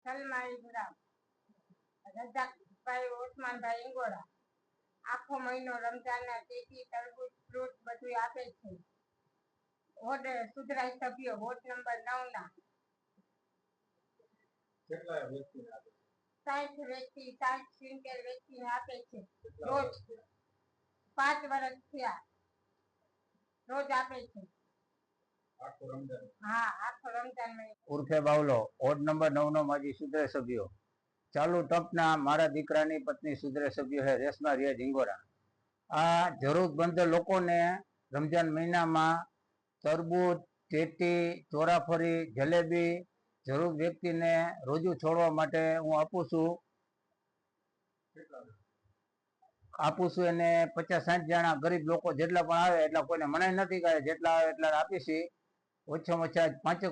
સલમા ઇબ્રાહિમ, રજાકભાઈ ઓસમાનભાઈ ઇંગોરા આખો મહિનો રમજાનના તેજી તરબૂચ ફ્રૂટ બધું આપે છે. વોર્ડ સુધરાઈ સભ્યો વોર્ડ નંબર 9 ના કેટલા વ્યક્તિને આપે છે? 60 વ્યક્તિ 60 વ્યક્તિને આપે છે. રોજ 5 વર્ષ થયા રોજ આપે છે. આખો રમજાન? હા, આખો રમજાન ઉર્ફે બાવલો વોર્ડ નંબર 9 નો માજી સુધરાઈ સભ્યો ચાલુ ટપના મારા દીકરાની પત્ની સુધરાઈ સભ્યો હે રેશમા રિયાજ ઇંગોરા. આ જરૂરતમંદ લોકોને રમજાન મહિનામાં તરબૂચ, ટેટી, ચોરાફરી, જલેબી જરૂર વ્યક્તિને રોજુ છોડવા માટે હું આપું છું એને 50-60 જણા ગરીબ લોકો જેટલા પણ આવે એટલા કોઈને મનાઈ નથી કરે, જેટલા આવે એટલા આપીશી. ઓછામાં ઓછા 5